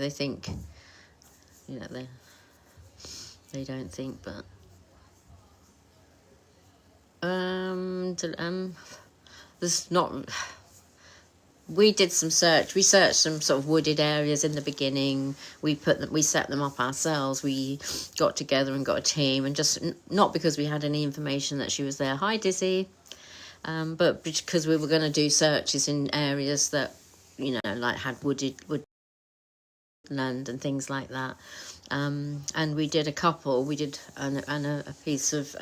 they think, you know, they don't think, but there's not. We did some search. We searched some sort of wooded areas in the beginning. We set them up ourselves. We got together and got a team, and just not because we had any information that she was there. Hi, Dizzy. But because we were going to do searches in areas that, you know, like had woodland and things like that. And we did a couple. We did a piece of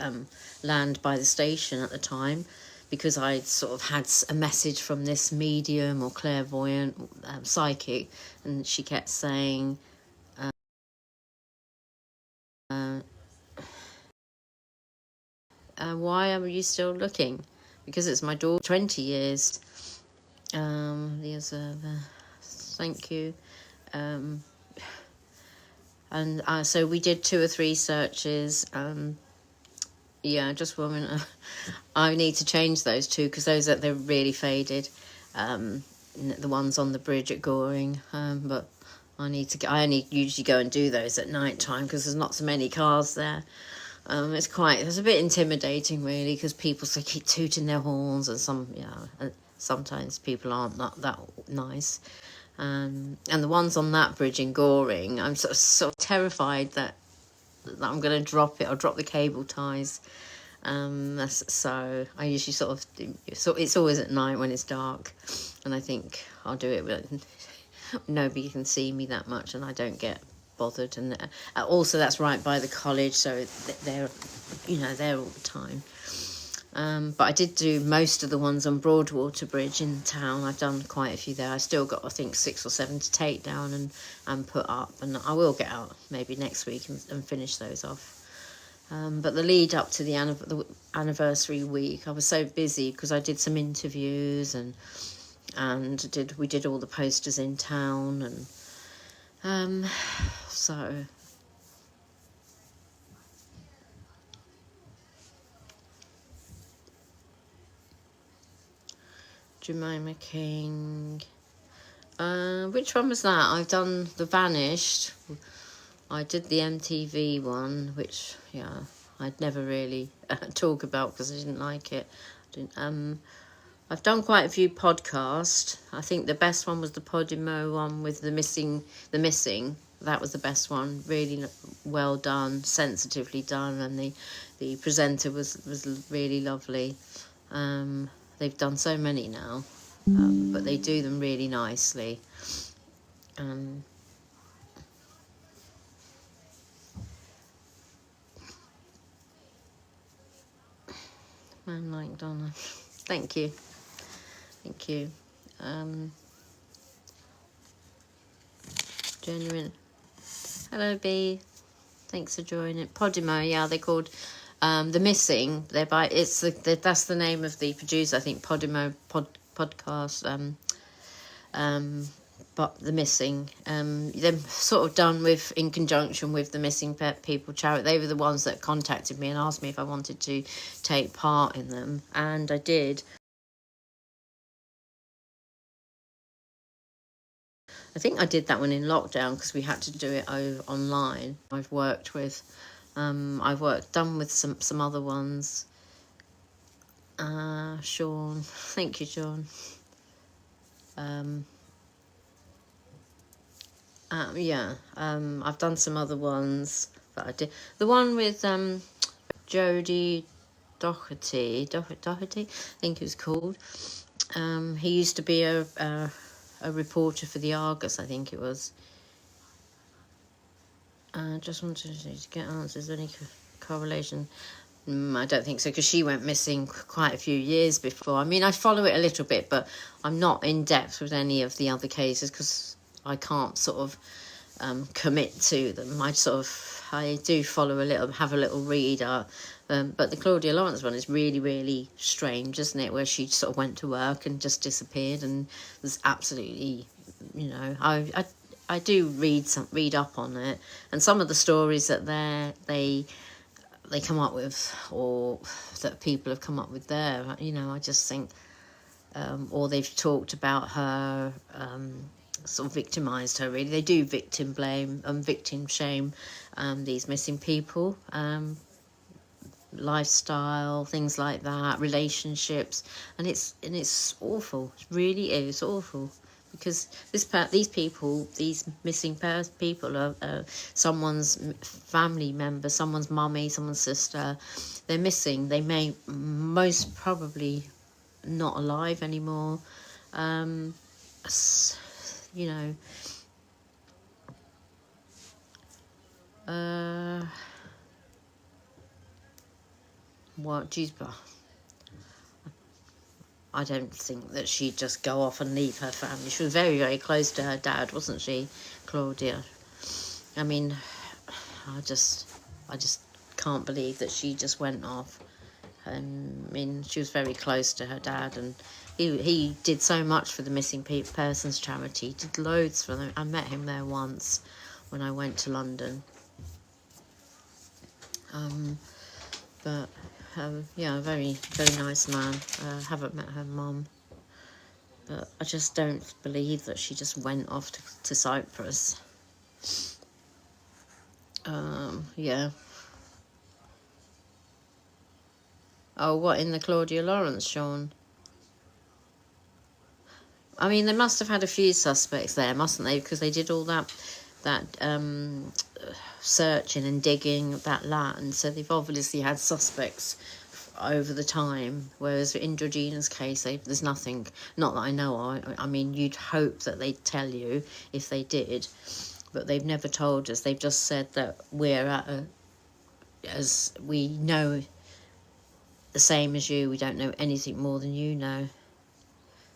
land by the station at the time, because I sort of had a message from this medium or clairvoyant psychic, and she kept saying, why are you still looking? Because it's my daughter, 20 years. Thank you. And so we did 2 or 3 searches. Yeah, just women. I need to change those 2, because they're really faded. The ones on the bridge at Goring. But I only usually go and do those at night time, because there's not so many cars there. It's a bit intimidating, really, because people keep tooting their horns, and sometimes people aren't that nice. And the ones on that bridge in Goring, I'm sort of terrified that I'm going to drop it or drop the cable ties. So I usually it's always at night when it's dark, and I think I'll do it, but nobody can see me that much, and I don't get bothered. And also that's right by the college, so they're there all the time. But I did do most of the ones on Broadwater Bridge in town. I've done quite a few there. I still got, I think, 6 or 7 to take down and put up, and I will get out maybe next week and finish those off. But the lead up to the anniversary week, I was so busy because I did some interviews and we did all the posters in town, and so. Jemima King. Which one was that? I've done The Vanished. I did the MTV one, which, yeah, I'd never really talk about because I didn't like it. I've done quite a few podcasts. I think the best one was the Podimo one with the missing. That was the best one. Really well done, sensitively done, and the presenter was really lovely. They've done so many now, but they do them really nicely. Man like Donna. Thank you. Genuine. Hello, B. Thanks for joining. Podimo, yeah, they're called The Missing. That's the name of the producer, I think. Podimo podcast. But The Missing. They're sort of done in conjunction with the Missing People charity. They were the ones that contacted me and asked me if I wanted to take part in them, and I did. I think I did that one in lockdown because we had to do it online. I've worked with some other ones. Sean, thank you, Sean. I've done some other ones that I did. The one with Jodie Doherty, I think it was called. He used to be a reporter for the Argus, I think it was. Just wanted to get answers. Any correlation? I don't think so, because she went missing quite a few years before. I mean, I follow it a little bit, but I'm not in depth with any of the other cases because I can't sort of commit to them. I do follow a little, have a little read. But the Claudia Lawrence one is really, really strange, isn't it? Where she sort of went to work and just disappeared, and there's absolutely, I do read up on it, and some of the stories that they come up with, or that people have come up with there, I just think, or they've talked about her sort of victimised her, really. They do victim blame and victim shame these missing people. Lifestyle, things like that, relationships, and it's awful. It really is awful, because these people, these missing people are someone's family member, someone's mummy, someone's sister. They're missing. They may most probably not alive anymore. You know. What do you? I don't think that she'd just go off and leave her family. She was very, very close to her dad, wasn't she, Claudia? I mean, I just can't believe that she just went off. I mean, she was very close to her dad, and he did so much for the missing persons charity. He did loads for them. I met him there once when I went to London. But yeah, very, very nice man. Haven't met her mum, but I just don't believe that she just went off to Cyprus. Yeah. Oh, what, in the Claudia Lawrence, Sean? I mean, they must have had a few suspects there, mustn't they? Because they did all that searching and digging that land, so they've obviously had suspects over the time, whereas in Georgina's case there's nothing, not that I know of. I mean, you'd hope that they'd tell you if they did, but they've never told us. They've just said that we're as we know the same as you, we don't know anything more than you know.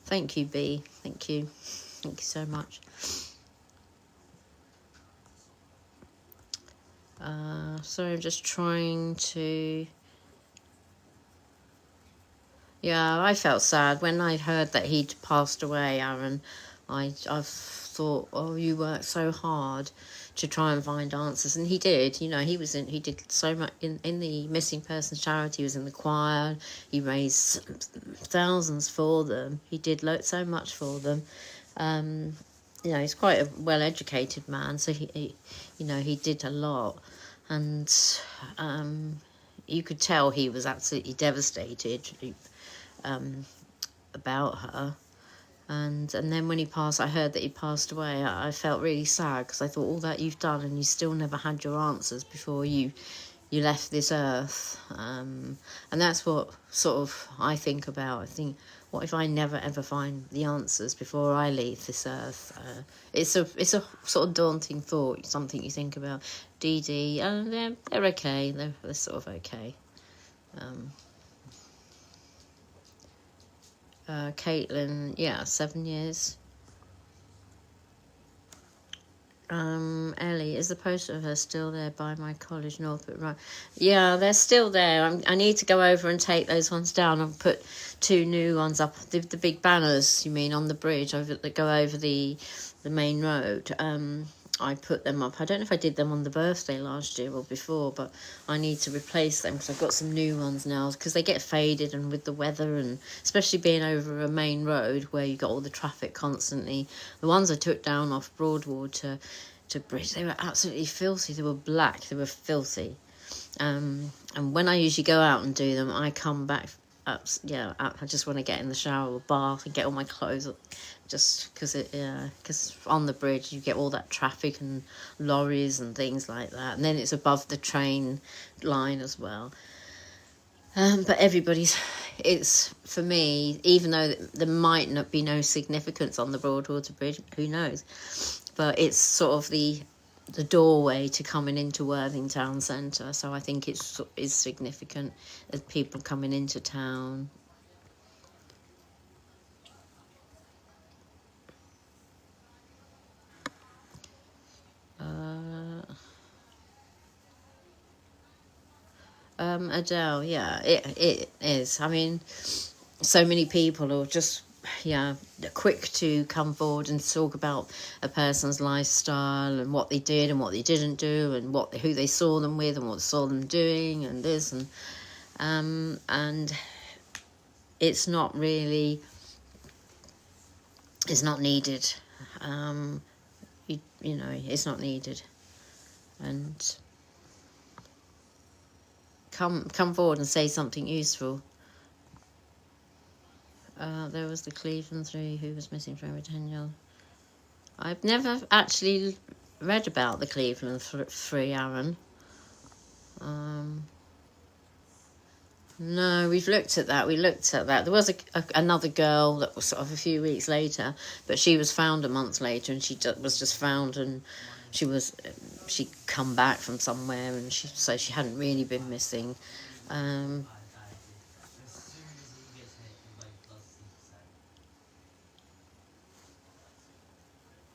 Thank you, B. Thank you so much. Sorry, I'm just trying to... Yeah, I felt sad when I heard that he'd passed away, Aaron. I've thought, oh, you worked so hard to try and find answers, and he did. You know, he did so much in the missing persons charity. He was in the choir. He raised thousands for them. He did so much for them. You know, he's quite a well-educated man, so he you know, he did a lot, and you could tell he was absolutely devastated about her. And then when he passed, I heard that he passed away. I felt really sad, because I thought, all that you've done and you still never had your answers before you left this earth. And that's what sort of I think about. I think, what if I never ever find the answers before I leave this earth? It's a sort of daunting thought, something you think about. Dee Dee, they're okay. They're sort of okay. Caitlin, yeah, 7 years. Ellie, is the poster of her still there by my college, Northbrook? Right. Yeah, they're still there. I need to go over and take those ones down and put 2 new ones up. The big banners, you mean, on the bridge that go over the main road. I put them up. I don't know if I did them on the birthday last year or before, but I need to replace them, because I've got some new ones now, because they get faded, and with the weather, and especially being over a main road where you got all the traffic constantly. The ones I took down off Broadwater to Bridge, they were absolutely filthy. They were black. They were filthy. And when I usually go out and do them, I come back up. Yeah, I just want to get in the shower or bath and get all my clothes up, just because on the bridge you get all that traffic and lorries and things like that, and then it's above the train line as well. But it's, for me, even though there might not be no significance on the Broadwater Bridge, who knows, but it's sort of the doorway to coming into Worthing Town Centre, so I think it is significant as people coming into town. Adele, yeah, it is. I mean, so many people are just, quick to come forward and talk about a person's lifestyle and what they did and what they didn't do, and who they saw them with and what they saw them doing, and this and it's not needed. you know, it's not needed. And come forward and say something useful. There was the Cleveland 3 who was missing from over 10 years. I've never actually read about the Cleveland 3, Aaron. No, we've looked at that. We looked at that. There was another girl that was sort of a few weeks later, but she was found a month later, and she was just found, and she'd come back from somewhere, and so she hadn't really been missing.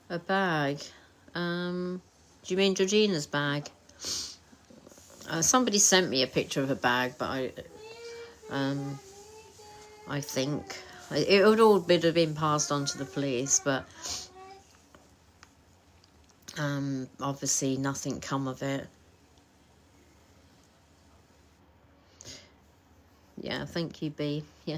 A bag. Do you mean Georgina's bag? Somebody sent me a picture of a bag, but I think it would all have been passed on to the police, but obviously nothing come of it. Yeah, thank you, B. Yeah.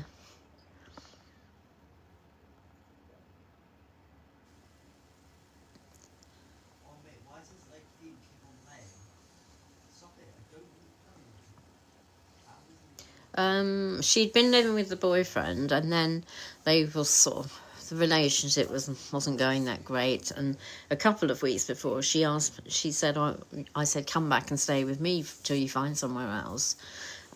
She'd been living with the boyfriend, and then they were sort of, the relationship wasn't going that great. And a couple of weeks before, she said, I said, come back and stay with me till you find somewhere else.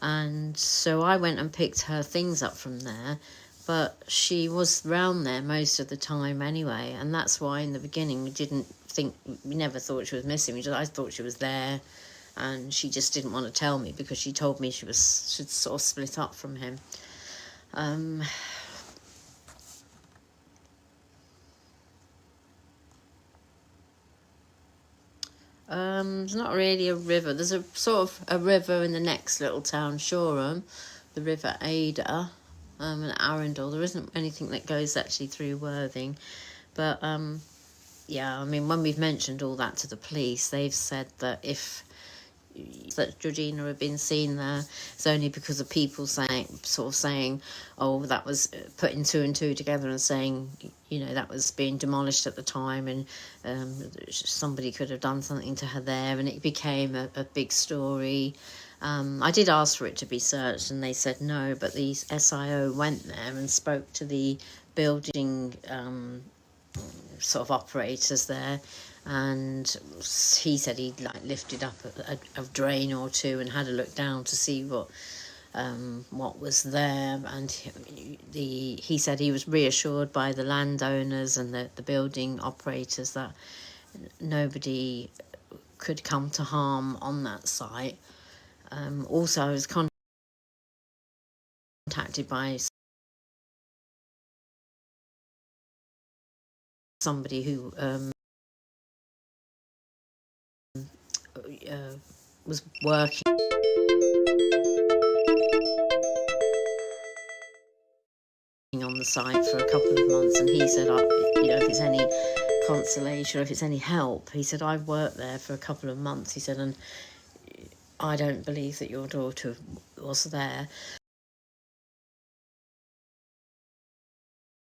And so I went and picked her things up from there, but she was round there most of the time anyway, and that's why in the beginning we never thought she was missing. I thought she was there, and she just didn't want to tell me because she told me she'd sort of split up from him. There's not really a river. There's a sort of a river in the next little town, Shoreham, the River Ada, and Arundel. There isn't anything that goes actually through Worthing, but yeah, I mean, when we've mentioned all that to the police, they've said that that Georgina had been seen there, it's only because of people saying, oh, that was putting 2 and 2 together and saying, you know, that was being demolished at the time, and somebody could have done something to her there, and it became a big story. I did ask for it to be searched, and they said no, but the SIO went there and spoke to the building sort of operators there, and he said he'd lifted up a drain or two and had a look down to see what was there, and he said he was reassured by the landowners and the building operators that nobody could come to harm on that site. Also, I was contacted by somebody who was working on the site for a couple of months, and he said, you know, if it's any consolation or if it's any help, he said, I've worked there for a couple of months, he said, and I don't believe that your daughter was there.